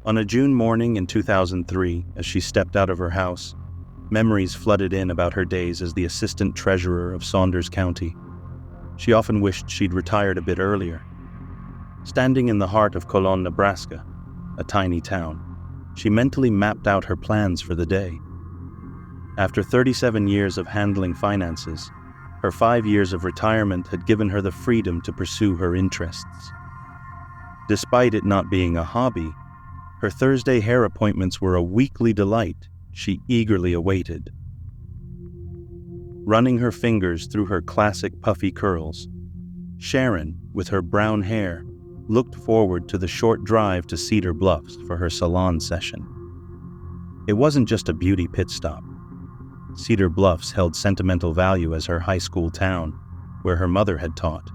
On a June morning in 2003, as she stepped out of her house, memories flooded in about her days as the assistant treasurer of Saunders County. She often wished she'd retired a bit earlier. Standing in the heart of Colon, Nebraska, a tiny town, she mentally mapped out her plans for the day. After 37 years of handling finances, her 5 years of retirement had given her the freedom to pursue her interests. Despite it not being a hobby, her Thursday hair appointments were a weekly delight she eagerly awaited. Running her fingers through her classic puffy curls, Sharon, with her brown hair, looked forward to the short drive to Cedar Bluffs for her salon session. It wasn't just a beauty pit stop. Cedar Bluffs held sentimental value as her high school town, where her mother had taught.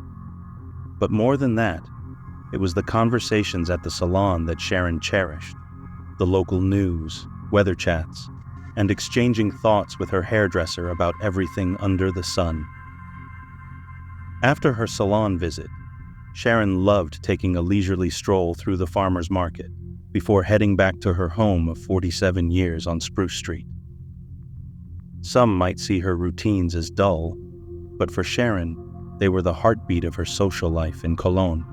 But more than that, it was the conversations at the salon that Sharon cherished, the local news, weather chats, and exchanging thoughts with her hairdresser about everything under the sun. After her salon visit, Sharon loved taking a leisurely stroll through the farmer's market before heading back to her home of 47 years on Spruce Street. Some might see her routines as dull, but for Sharon, they were the heartbeat of her social life in Cologne.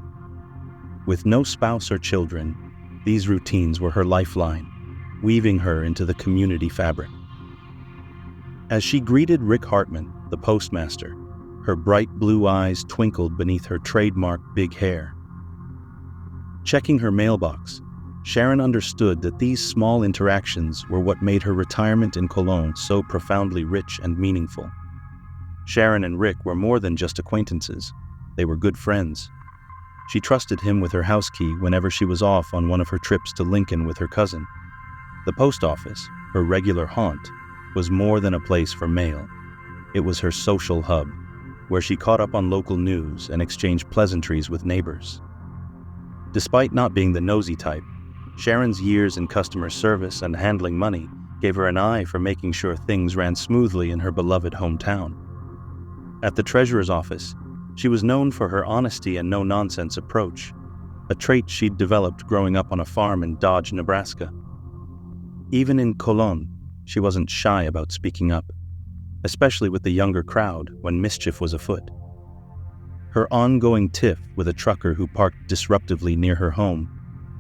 With no spouse or children, these routines were her lifeline, weaving her into the community fabric. As she greeted Rick Hartman, the postmaster, her bright blue eyes twinkled beneath her trademark big hair. Checking her mailbox, Sharon understood that these small interactions were what made her retirement in Cologne so profoundly rich and meaningful. Sharon and Rick were more than just acquaintances. They were good friends. She trusted him with her house key whenever she was off on one of her trips to Lincoln with her cousin. The post office, her regular haunt, was more than a place for mail. It was her social hub, where she caught up on local news and exchanged pleasantries with neighbors. Despite not being the nosy type, Sharon's years in customer service and handling money gave her an eye for making sure things ran smoothly in her beloved hometown. At the treasurer's office, she was known for her honesty and no-nonsense approach, a trait she'd developed growing up on a farm in Dodge, Nebraska. Even in Cologne, she wasn't shy about speaking up, especially with the younger crowd when mischief was afoot. Her ongoing tiff with a trucker who parked disruptively near her home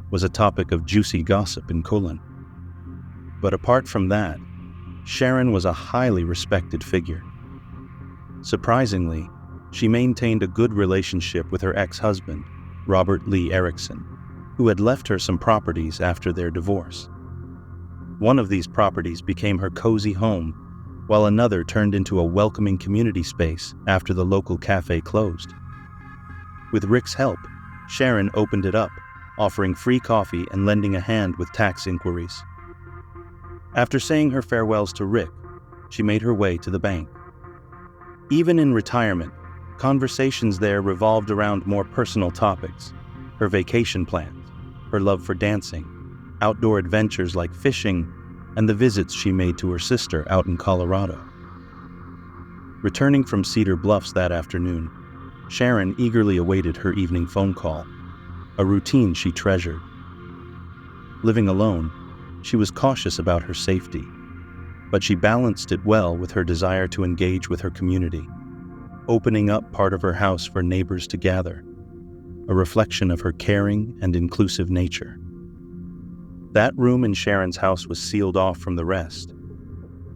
was a topic of juicy gossip in Cologne. But apart from that, Sharon was a highly respected figure. Surprisingly, she maintained a good relationship with her ex-husband, Robert Lee Erickson, who had left her some properties after their divorce. One of these properties became her cozy home, while another turned into a welcoming community space after the local cafe closed. With Rick's help, Sharon opened it up, offering free coffee and lending a hand with tax inquiries. After saying her farewells to Rick, she made her way to the bank. Even in retirement, conversations there revolved around more personal topics: her vacation plans, her love for dancing, outdoor adventures like fishing, and the visits she made to her sister out in Colorado. Returning from Cedar Bluffs that afternoon, Sharon eagerly awaited her evening phone call, a routine she treasured. Living alone, she was cautious about her safety, but she balanced it well with her desire to engage with her community, opening up part of her house for neighbors to gather, a reflection of her caring and inclusive nature. That room in Sharon's house was sealed off from the rest,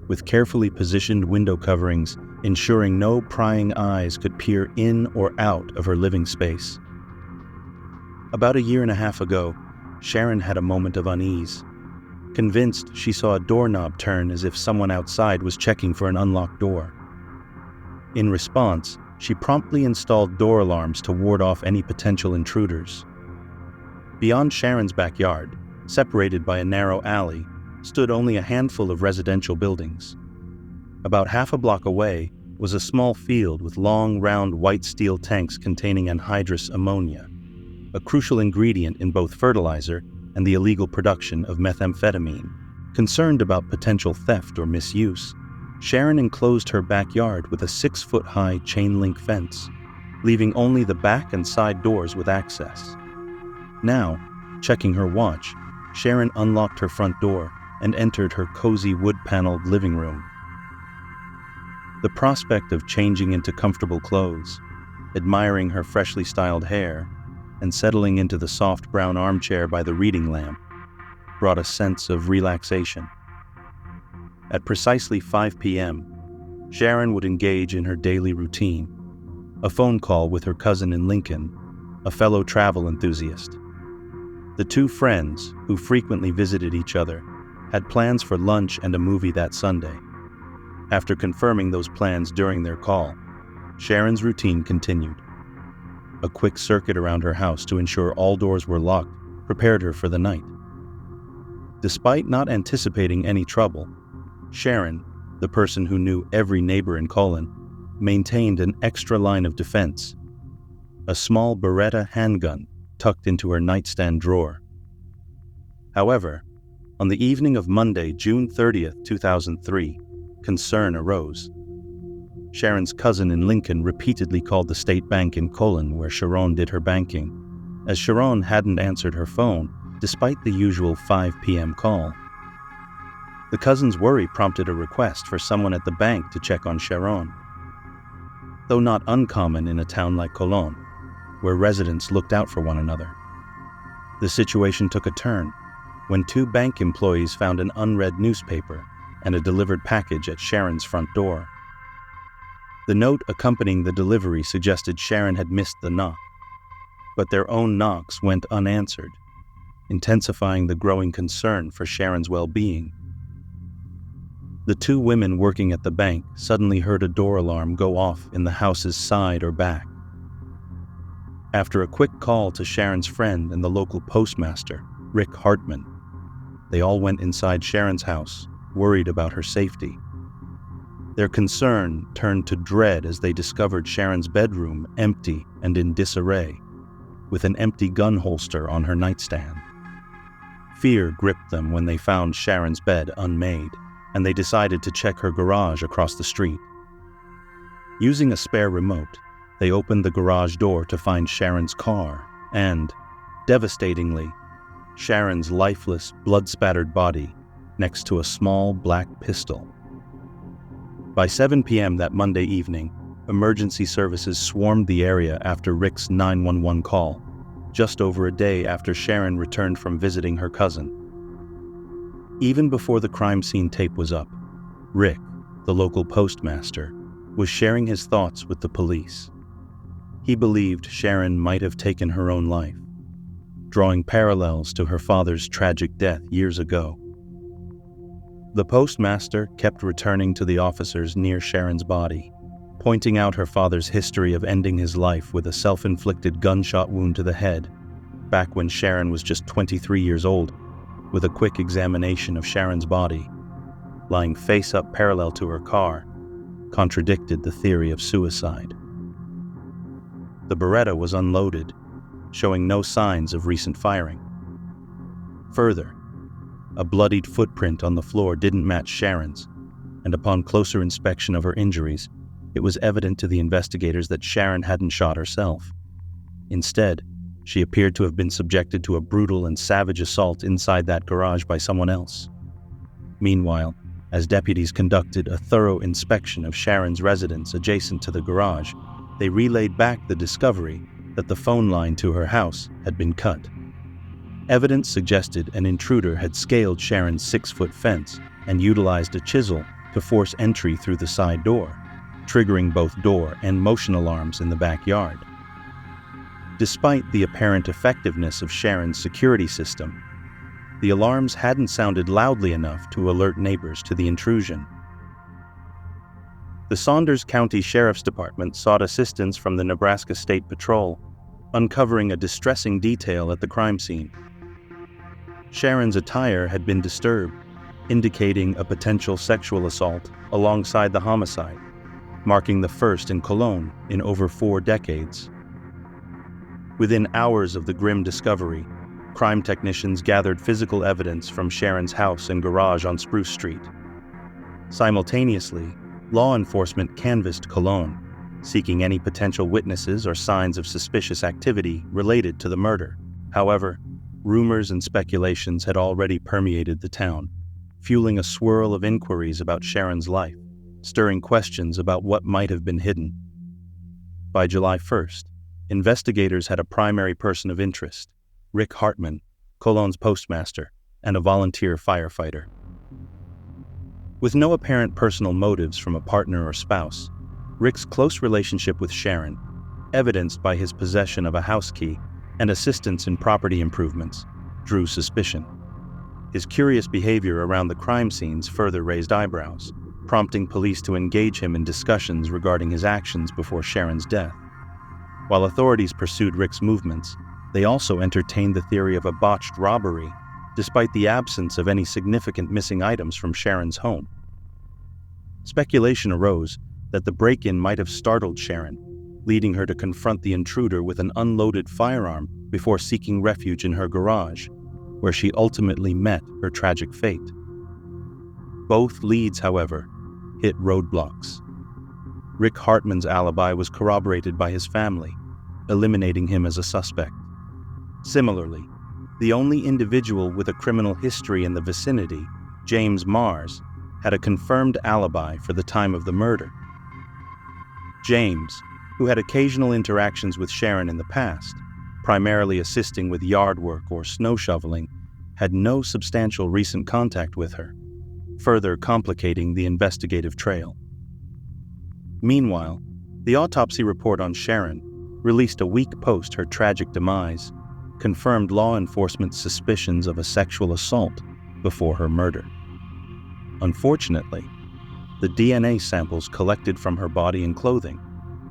with carefully positioned window coverings ensuring no prying eyes could peer in or out of her living space. About 1.5 years ago, Sharon had a moment of unease. Convinced she saw a doorknob turn as if someone outside was checking for an unlocked door. In response, she promptly installed door alarms to ward off any potential intruders. Beyond Sharon's backyard, separated by a narrow alley, stood only a handful of residential buildings. About half a block away was a small field with long, round white steel tanks containing anhydrous ammonia, a crucial ingredient in both fertilizer and the illegal production of methamphetamine. Concerned about potential theft or misuse, Sharon enclosed her backyard with a 6-foot-high chain-link fence, leaving only the back and side doors with access. Now, checking her watch, Sharon unlocked her front door and entered her cozy wood-paneled living room. The prospect of changing into comfortable clothes, admiring her freshly styled hair, and settling into the soft brown armchair by the reading lamp brought a sense of relaxation. At precisely 5 p.m., Sharon would engage in her daily routine, a phone call with her cousin in Lincoln, a fellow travel enthusiast. The two friends, who frequently visited each other, had plans for lunch and a movie that Sunday. After confirming those plans during their call, Sharon's routine continued. A quick circuit around her house to ensure all doors were locked prepared her for the night. Despite not anticipating any trouble, Sharon, the person who knew every neighbor in Colon, maintained an extra line of defense, a small Beretta handgun tucked into her nightstand drawer. However, on the evening of Monday, June 30th, 2003, concern arose. Sharon's cousin in Lincoln repeatedly called the state bank in Colon where Sharon did her banking, as Sharon hadn't answered her phone despite the usual 5 p.m. call. The cousin's worry prompted a request for someone at the bank to check on Sharon. Though not uncommon in a town like Colon, where residents looked out for one another. The situation took a turn when two bank employees found an unread newspaper and a delivered package at Sharon's front door. The note accompanying the delivery suggested Sharon had missed the knock, but their own knocks went unanswered, intensifying the growing concern for Sharon's well-being. The two women working at the bank suddenly heard a door alarm go off in the house's side or back. After a quick call to Sharon's friend and the local postmaster, Rick Hartman, they all went inside Sharon's house, worried about her safety. Their concern turned to dread as they discovered Sharon's bedroom empty and in disarray, with an empty gun holster on her nightstand. Fear gripped them when they found Sharon's bed unmade, and they decided to check her garage across the street. Using a spare remote, they opened the garage door to find Sharon's car and, devastatingly, Sharon's lifeless, blood-spattered body next to a small black pistol. By 7 p.m. that Monday evening, emergency services swarmed the area after Rick's 911 call, just over a day after Sharon returned from visiting her cousin. Even before the crime scene tape was up, Rick, the local postmaster, was sharing his thoughts with the police. He believed Sharon might have taken her own life, drawing parallels to her father's tragic death years ago. The postmaster kept returning to the officers near Sharon's body, pointing out her father's history of ending his life with a self-inflicted gunshot wound to the head, back when Sharon was just 23 years old, with a quick examination of Sharon's body, lying face-up parallel to her car, contradicted the theory of suicide. The Beretta was unloaded, showing no signs of recent firing. Further, a bloodied footprint on the floor didn't match Sharon's, and upon closer inspection of her injuries, it was evident to the investigators that Sharon hadn't shot herself. Instead, she appeared to have been subjected to a brutal and savage assault inside that garage by someone else. Meanwhile, as deputies conducted a thorough inspection of Sharon's residence adjacent to the garage, they relayed back the discovery that the phone line to her house had been cut. Evidence suggested an intruder had scaled Sharon's 6-foot fence and utilized a chisel to force entry through the side door, triggering both door and motion alarms in the backyard. Despite the apparent effectiveness of Sharon's security system, the alarms hadn't sounded loudly enough to alert neighbors to the intrusion. The Saunders County Sheriff's Department sought assistance from the Nebraska State Patrol, uncovering a distressing detail at the crime scene. Sharon's attire had been disturbed, indicating a potential sexual assault alongside the homicide, marking the first in Cologne in over 4 decades. Within hours of the grim discovery, crime technicians gathered physical evidence from Sharon's house and garage on Spruce Street. Simultaneously, law enforcement canvassed Cologne, seeking any potential witnesses or signs of suspicious activity related to the murder. However, Rumors and speculations had already permeated the town, fueling a swirl of inquiries about Sharon's life, stirring questions about what might have been hidden. By July 1st, investigators had a primary person of interest, Rick Hartman, Cologne's postmaster, and a volunteer firefighter. With no apparent personal motives from a partner or spouse, Rick's close relationship with Sharon, evidenced by his possession of a house key and assistance in property improvements, drew suspicion. His curious behavior around the crime scenes further raised eyebrows, prompting police to engage him in discussions regarding his actions before Sharon's death. While authorities pursued Rick's movements, they also entertained the theory of a botched robbery, despite the absence of any significant missing items from Sharon's home. Speculation arose that the break-in might have startled Sharon, leading her to confront the intruder with an unloaded firearm before seeking refuge in her garage, where she ultimately met her tragic fate. Both leads, however, hit roadblocks. Rick Hartman's alibi was corroborated by his family, eliminating him as a suspect. Similarly, the only individual with a criminal history in the vicinity, James Mars, had a confirmed alibi for the time of the murder. James, who had occasional interactions with Sharon in the past, primarily assisting with yard work or snow shoveling, had no substantial recent contact with her, further complicating the investigative trail. Meanwhile, the autopsy report on Sharon, released a week post her tragic demise, confirmed law enforcement's suspicions of a sexual assault before her murder. Unfortunately, the DNA samples collected from her body and clothing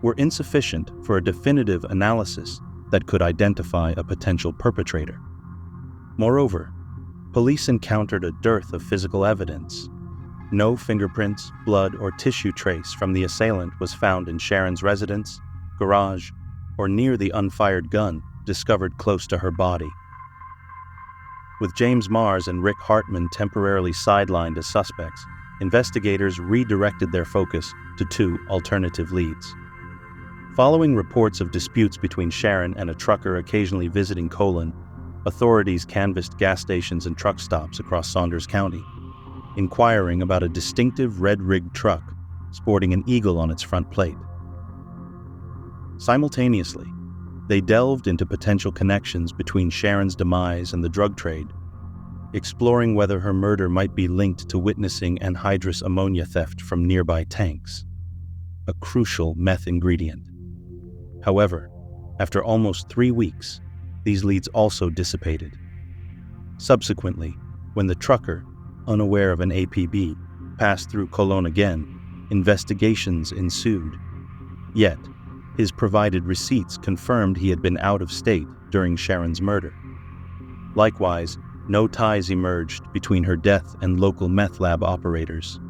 were insufficient for a definitive analysis that could identify a potential perpetrator. Moreover, police encountered a dearth of physical evidence. No fingerprints, blood, or tissue trace from the assailant was found in Sharon's residence, garage, or near the unfired gun discovered close to her body. With James Mars and Rick Hartman temporarily sidelined as suspects, investigators redirected their focus to two alternative leads. Following reports of disputes between Sharon and a trucker occasionally visiting Cologne, authorities canvassed gas stations and truck stops across Saunders County, inquiring about a distinctive red-rigged truck sporting an eagle on its front plate. Simultaneously, they delved into potential connections between Sharon's demise and the drug trade, exploring whether her murder might be linked to witnessing anhydrous ammonia theft from nearby tanks, a crucial meth ingredient. However, after almost 3 weeks, these leads also dissipated. Subsequently, when the trucker, unaware of an APB, passed through Cologne again, investigations ensued. Yet, his provided receipts confirmed he had been out of state during Sharon's murder. Likewise, no ties emerged between her death and local meth lab operators.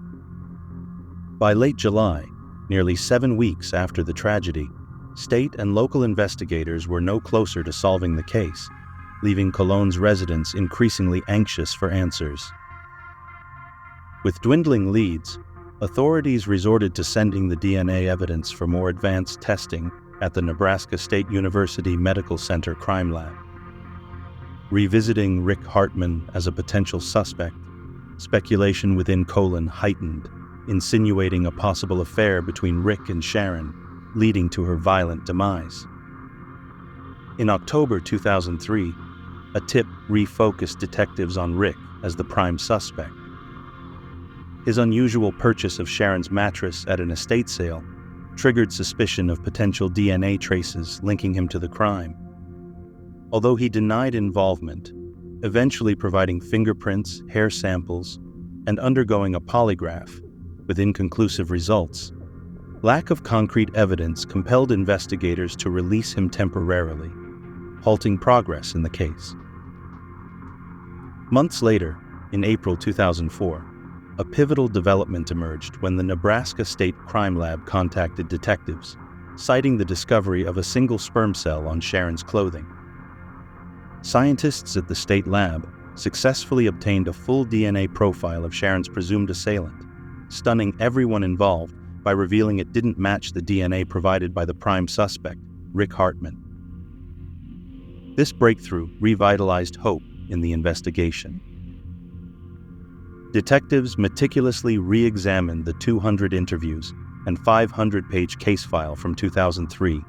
By late July, nearly 7 weeks after the tragedy, state and local investigators were no closer to solving the case, leaving Cologne's residents increasingly anxious for answers. With dwindling leads, authorities resorted to sending the DNA evidence for more advanced testing at the Nebraska State University Medical Center Crime Lab. Revisiting Rick Hartman as a potential suspect, speculation within Cologne heightened, insinuating a possible affair between Rick and Sharon, leading to her violent demise. In October 2003, a tip refocused detectives on Rick as the prime suspect. His unusual purchase of Sharon's mattress at an estate sale triggered suspicion of potential DNA traces linking him to the crime. Although he denied involvement, eventually providing fingerprints, hair samples, and undergoing a polygraph with inconclusive results, lack of concrete evidence compelled investigators to release him temporarily, halting progress in the case. Months later, in April 2004, a pivotal development emerged when the Nebraska State Crime Lab contacted detectives, citing the discovery of a single sperm cell on Sharon's clothing. Scientists at the state lab successfully obtained a full DNA profile of Sharon's presumed assailant, stunning everyone involved by revealing it didn't match the DNA provided by the prime suspect, Rick Hartman. This breakthrough revitalized hope in the investigation. Detectives meticulously re-examined the 200 interviews and 500-page case file from 2003,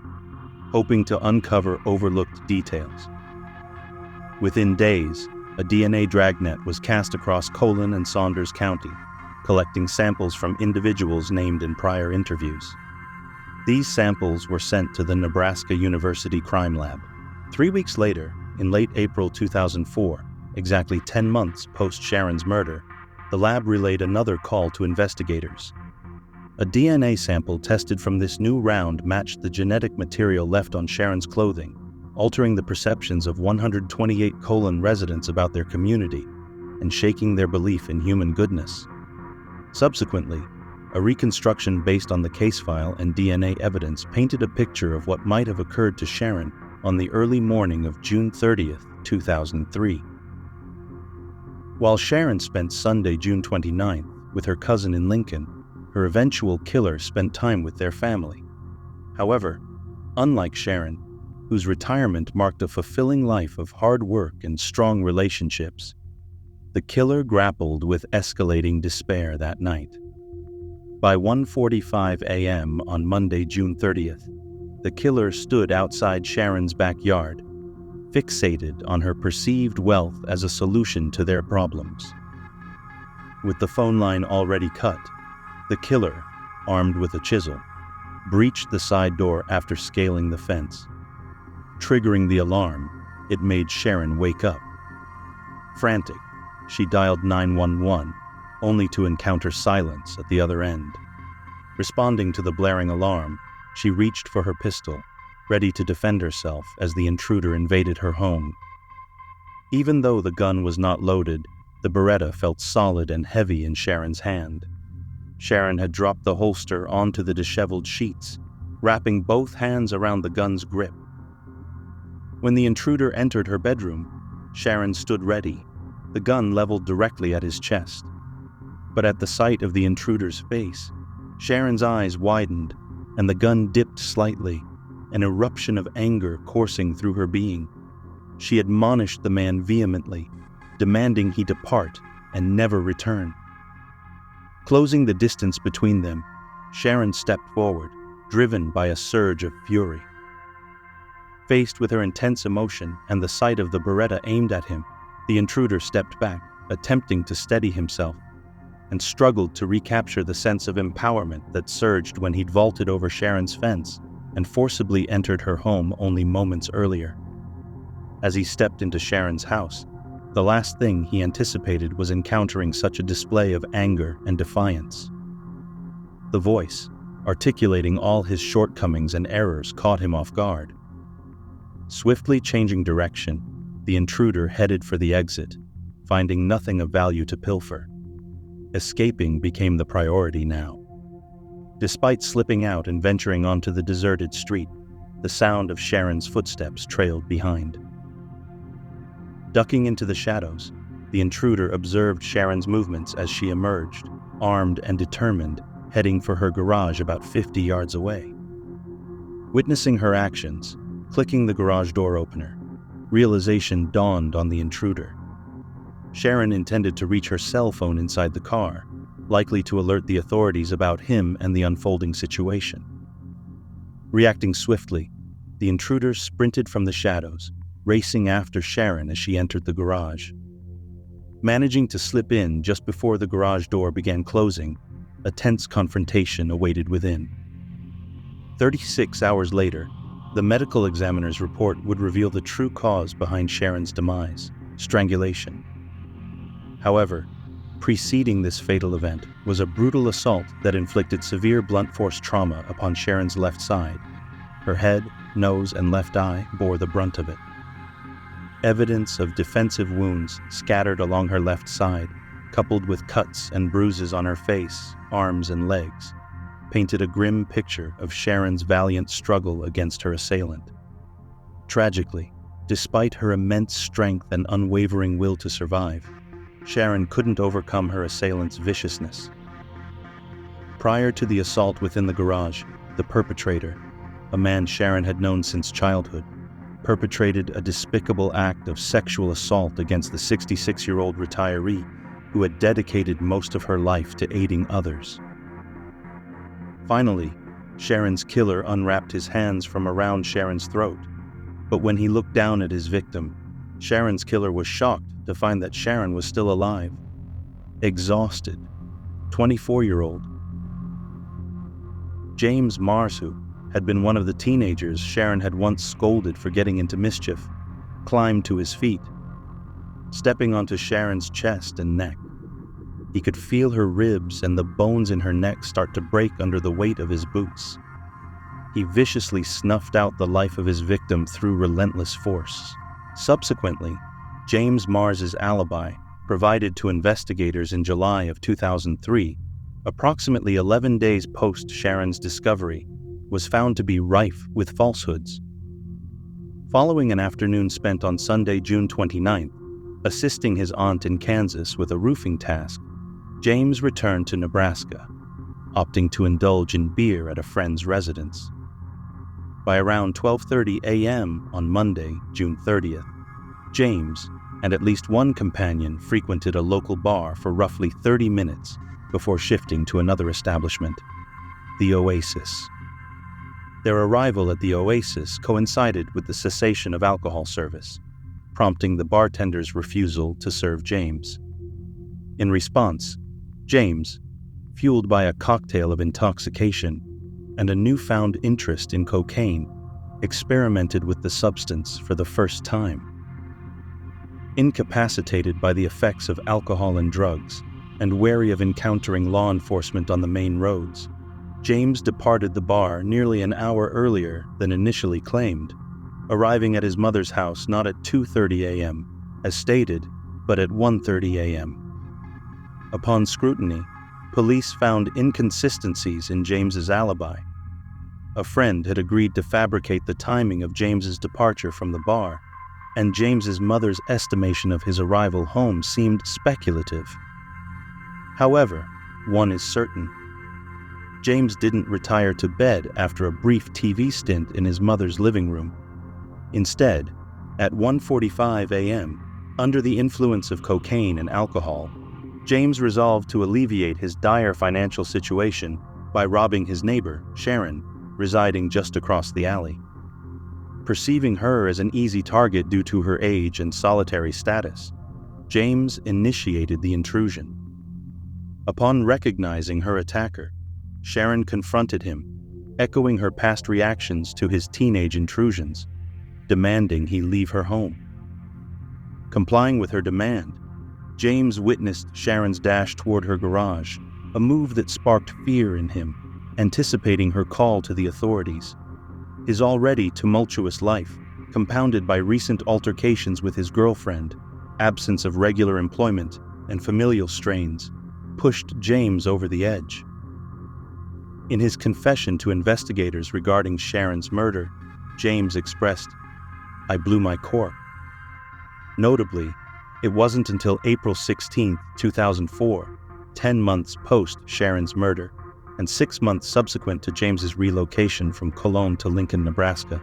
hoping to uncover overlooked details. Within days, a DNA dragnet was cast across Colon and Saunders County, collecting samples from individuals named in prior interviews. These samples were sent to the Nebraska University Crime Lab. 3 weeks later, in late April 2004, exactly 10 months post Sharon's murder, the lab relayed another call to investigators. A DNA sample tested from this new round matched the genetic material left on Sharon's clothing, altering the perceptions of 128 Colon residents about their community and shaking their belief in human goodness. Subsequently, a reconstruction based on the case file and DNA evidence painted a picture of what might have occurred to Sharon on the early morning of June 30th, 2003. While Sharon spent Sunday, June 29th, with her cousin in Lincoln, her eventual killer spent time with their family. However, unlike Sharon, whose retirement marked a fulfilling life of hard work and strong relationships, the killer grappled with escalating despair that night. By 1:45 a.m. on Monday, June 30th, the killer stood outside Sharon's backyard, fixated on her perceived wealth as a solution to their problems. With the phone line already cut, the killer, armed with a chisel, breached the side door after scaling the fence. Triggering the alarm, it made Sharon wake up. Frantic, she dialed 911, only to encounter silence at the other end. Responding to the blaring alarm, she reached for her pistol, ready to defend herself as the intruder invaded her home. Even though the gun was not loaded, the Beretta felt solid and heavy in Sharon's hand. Sharon had dropped the holster onto the disheveled sheets, wrapping both hands around the gun's grip. When the intruder entered her bedroom, Sharon stood ready, the gun leveled directly at his chest. But at the sight of the intruder's face, Sharon's eyes widened, and the gun dipped slightly, an eruption of anger coursing through her being. She admonished the man vehemently, demanding he depart and never return. Closing the distance between them, Sharon stepped forward, driven by a surge of fury. Faced with her intense emotion and the sight of the Beretta aimed at him, the intruder stepped back, attempting to steady himself, and struggled to recapture the sense of empowerment that surged when he'd vaulted over Sharon's fence and forcibly entered her home only moments earlier. As he stepped into Sharon's house, the last thing he anticipated was encountering such a display of anger and defiance. The voice, articulating all his shortcomings and errors, caught him off guard. Swiftly changing direction, the intruder headed for the exit, finding nothing of value to pilfer. Escaping became the priority now. Despite slipping out and venturing onto the deserted street, the sound of Sharon's footsteps trailed behind. Ducking into the shadows, the intruder observed Sharon's movements as she emerged, armed and determined, heading for her garage about 50 yards away. Witnessing her actions, clicking the garage door opener, realization dawned on the intruder. Sharon intended to reach her cell phone inside the car, likely to alert the authorities about him and the unfolding situation. Reacting swiftly, the intruder sprinted from the shadows, racing after Sharon as she entered the garage. Managing to slip in just before the garage door began closing, a tense confrontation awaited within. 36 hours later, the medical examiner's report would reveal the true cause behind Sharon's demise: strangulation. However, preceding this fatal event was a brutal assault that inflicted severe blunt force trauma upon Sharon's left side. Her head, nose, and left eye bore the brunt of it. Evidence of defensive wounds scattered along her left side, coupled with cuts and bruises on her face, arms, and legs, painted a grim picture of Sharon's valiant struggle against her assailant. Tragically, despite her immense strength and unwavering will to survive, Sharon couldn't overcome her assailant's viciousness. Prior to the assault within the garage, the perpetrator, a man Sharon had known since childhood, perpetrated a despicable act of sexual assault against the 66-year-old retiree who had dedicated most of her life to aiding others. Finally, Sharon's killer unwrapped his hands from around Sharon's throat, but when he looked down at his victim, Sharon's killer was shocked to find that Sharon was still alive, exhausted, 24-year-old. James Marsu had been one of the teenagers Sharon had once scolded for getting into mischief, climbed to his feet, stepping onto Sharon's chest and neck. He could feel her ribs and the bones in her neck start to break under the weight of his boots. He viciously snuffed out the life of his victim through relentless force. Subsequently, James Mars's alibi, provided to investigators in July of 2003, approximately 11 days post Sharon's discovery, was found to be rife with falsehoods. Following an afternoon spent on Sunday, June 29th, assisting his aunt in Kansas with a roofing task, James returned to Nebraska, opting to indulge in beer at a friend's residence. By around 12:30 a.m. on Monday, June 30th, James and at least one companion frequented a local bar for roughly 30 minutes before shifting to another establishment, the Oasis. Their arrival at the Oasis coincided with the cessation of alcohol service, prompting the bartender's refusal to serve James. In response, James, fueled by a cocktail of intoxication and a newfound interest in cocaine, experimented with the substance for the first time. Incapacitated by the effects of alcohol and drugs, and wary of encountering law enforcement on the main roads, James departed the bar nearly an hour earlier than initially claimed, arriving at his mother's house not at 2:30 a.m., as stated, but at 1:30 a.m. Upon scrutiny, police found inconsistencies in James's alibi. A friend had agreed to fabricate the timing of James's departure from the bar, and James's mother's estimation of his arrival home seemed speculative. However, one is certain. James didn't retire to bed after a brief TV stint in his mother's living room. Instead, at 1:45 a.m., under the influence of cocaine and alcohol, James resolved to alleviate his dire financial situation by robbing his neighbor, Sharon, residing just across the alley. Perceiving her as an easy target due to her age and solitary status, James initiated the intrusion. Upon recognizing her attacker, Sharon confronted him, echoing her past reactions to his teenage intrusions, demanding he leave her home. Complying with her demand, James witnessed Sharon's dash toward her garage, a move that sparked fear in him, anticipating her call to the authorities. His already tumultuous life, compounded by recent altercations with his girlfriend, absence of regular employment, and familial strains, pushed James over the edge. In his confession to investigators regarding Sharon's murder, James expressed, "I blew my cork." Notably, it wasn't until April 16, 2004, 10 months post Sharon's murder, and 6 months subsequent to James's relocation from Cologne to Lincoln, Nebraska,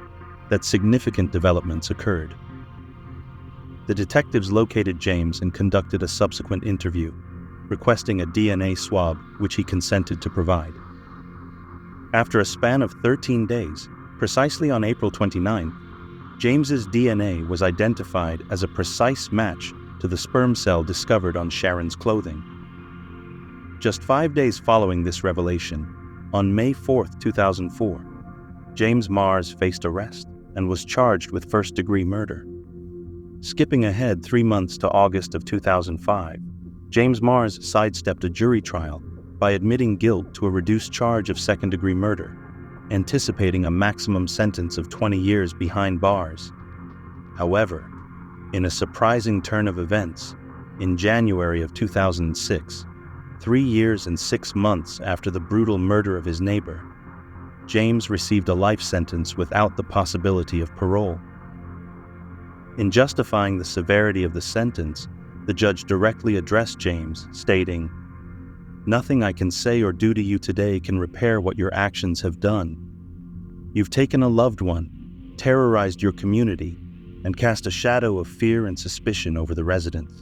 that significant developments occurred. The detectives located James and conducted a subsequent interview, requesting a DNA swab, which he consented to provide. After a span of 13 days, precisely on April 29th, James's DNA was identified as a precise match to the sperm cell discovered on Sharon's clothing. Just 5 days following this revelation, on May 4, 2004, James Mars faced arrest and was charged with first-degree murder. Skipping ahead 3 months to August of 2005, James Mars sidestepped a jury trial by admitting guilt to a reduced charge of second-degree murder, anticipating a maximum sentence of 20 years behind bars. However, in a surprising turn of events, in January of 2006, 3 years and 6 months after the brutal murder of his neighbor, James received a life sentence without the possibility of parole. In justifying the severity of the sentence, the judge directly addressed James, stating, "Nothing I can say or do to you today can repair what your actions have done. You've taken a loved one, terrorized your community and cast a shadow of fear and suspicion over the residents.